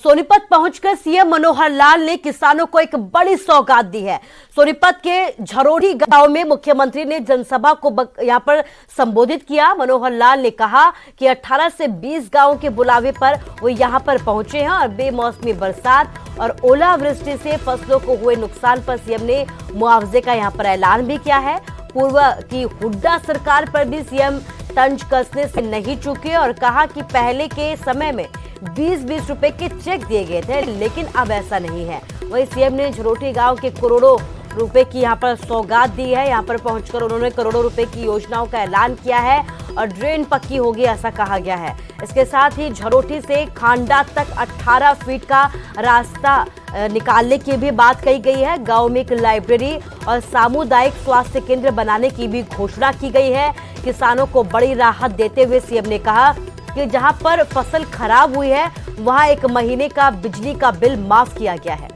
सोनीपत पहुंचकर सीएम मनोहर लाल ने किसानों को एक बड़ी सौगात दी है। सोनीपत के झरोड़ी गांव में मुख्यमंत्री ने जनसभा को यहां पर संबोधित किया। मनोहर लाल ने कहा कि 18 से 20 गांवों के बुलावे पर वो यहां पर पहुंचे हैं और बेमौसमी बरसात और ओलावृष्टि से फसलों को हुए नुकसान पर सीएम ने मुआवजे का यहां पर ऐलान भी किया है। पूर्व की हुड्डा सरकार पर भी सीएम तंज कसने से नहीं चूके और कहा कि पहले के समय में 20-20 रुपए के चेक दिए गए थे, लेकिन अब ऐसा नहीं है। वहीं सीएम ने झरोटी गांव के करोड़ों रुपए की यहां पर सौगात दी है। यहां पर पहुंचकर उन्होंने करोड़ों रुपए की योजनाओं का ऐलान किया है और ड्रेन पक्की होगी ऐसा कहा गया है। इसके साथ ही झरोटी से खांडा तक 18 फीट का रास्ता निकालने की भी बात कही गई है। गांव में एक लाइब्रेरी और सामुदायिक स्वास्थ्य केंद्र बनाने की भी घोषणा की गई है। किसानों को बड़ी राहत देते हुए सीएम ने कहा कि जहां पर फसल खराब हुई है वहां 1 महीने का बिजली का बिल माफ किया गया है।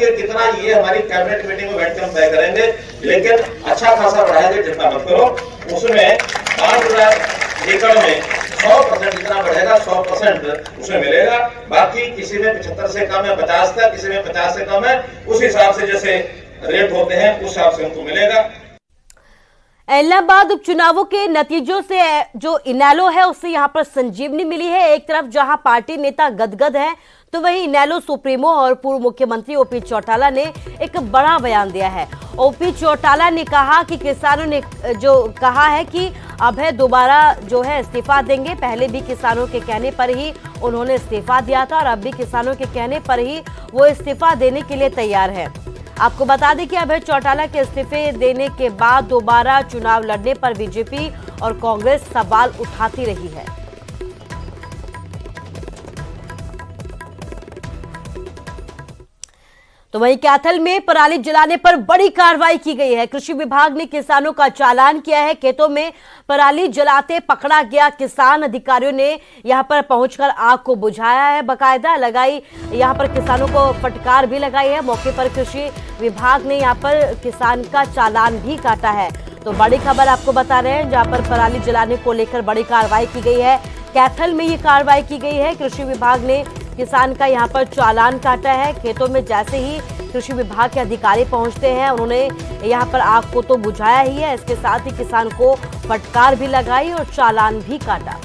कितना ये हमारी कैबिनेट मीटिंग में बैठकर हम तय करेंगे, लेकिन अच्छा खासा बढ़ाएंगे, चिंता मत करो। उसमें 5,000 एकड़ में 100% जितना बढ़ेगा 100% उसमें मिलेगा। बाकी किसी में 75 से कम है, 50 तक, किसी में 50 से कम है, उस हिसाब से जैसे रेट होते हैं उस हिसाब से उनको मिलेगा। इलाहाबाद उपचुनावों के नतीजों से जो इनेलो है उससे यहां पर संजीवनी मिली है। एक तरफ जहां पार्टी नेता गदगद हैं, तो वहीं इनेलो सुप्रीमो और पूर्व मुख्यमंत्री ओपी चौटाला ने एक बड़ा बयान दिया है। ओपी चौटाला ने कहा कि किसानों ने जो कहा है कि अब है दोबारा जो है इस्तीफा देंगे। पहले भी किसानों के कहने पर ही उन्होंने इस्तीफा दिया था और अब भी किसानों के कहने पर ही वो इस्तीफा देने के लिए तैयार है। आपको बता दें कि अभय चौटाला के इस्तीफे देने के बाद दोबारा चुनाव लड़ने पर बीजेपी और कांग्रेस सवाल उठाती रही है। तो वहीं कैथल में पराली जलाने पर बड़ी कार्रवाई की गई है। कृषि विभाग ने किसानों का चालान किया है। खेतों में पराली जलाते पकड़ा गया किसान, अधिकारियों ने यहां पर पहुंचकर आग को बुझाया है, बकायदा लगाई यहां पर किसानों को फटकार भी लगाई है। मौके पर कृषि विभाग ने यहां पर किसान का चालान भी काटा है। तो बड़ी खबर आपको बता रहे हैं, जहां पर पराली जलाने को लेकर बड़ी कार्रवाई की गई है। कैथल में ये कार्रवाई की गई है। कृषि विभाग ने किसान का यहां पर चालान काटा है। खेतों में जैसे ही कृषि विभाग के अधिकारी पहुंचते हैं, उन्होंने यहां पर आग को तो बुझाया ही है, इसके साथ ही किसान को फटकार भी लगाई और चालान भी काटा।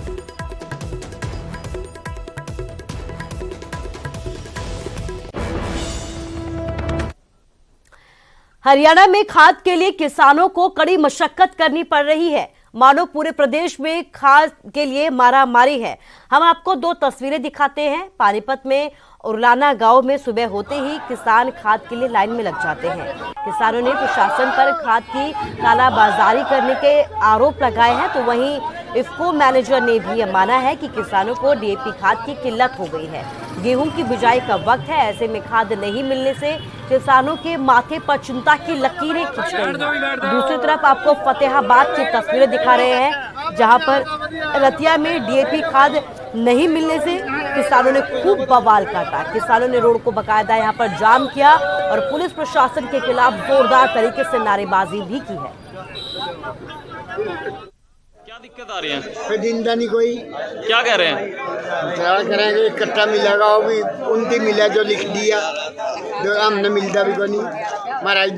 हरियाणा में खाद के लिए किसानों को कड़ी मशक्कत करनी पड़ रही है। मानो पूरे प्रदेश में खाद के लिए मारामारी है। हम आपको 2 तस्वीरें दिखाते हैं। पानीपत में उरलाना गांव में सुबह होते ही किसान खाद के लिए लाइन में लग जाते हैं। किसानों ने प्रशासन पर खाद की कालाबाजारी करने के आरोप लगाए हैं। तो वहीं इफ्को मैनेजर ने भी यह माना है कि किसानों को डीएपी खाद की किल्लत हो गई है। गेहूं की बिजाई का वक्त है, ऐसे में खाद नहीं मिलने से किसानों के माथे पर चिंता की लकीरें खिंच गई हैं। दूसरी तरफ आपको फतेहाबाद की तस्वीरें दिखा रहे हैं, जहां पर रतिया में डीएपी खाद नहीं मिलने से किसानों ने खूब बवाल काटा। किसानों ने रोड को बकायदा यहां पर जाम किया और पुलिस प्रशासन के खिलाफ जोरदार तरीके से नारेबाजी भी की है। क्या दिक्कत आ रही है? कोई जिंदा नहीं, कोई क्या कह रहे हैं? क्या करेंगे, इकट्ठा मिलेगा वो भी उनकी मिला जो लिख दिया, जो हमने मिलता भी को नहीं। महाराज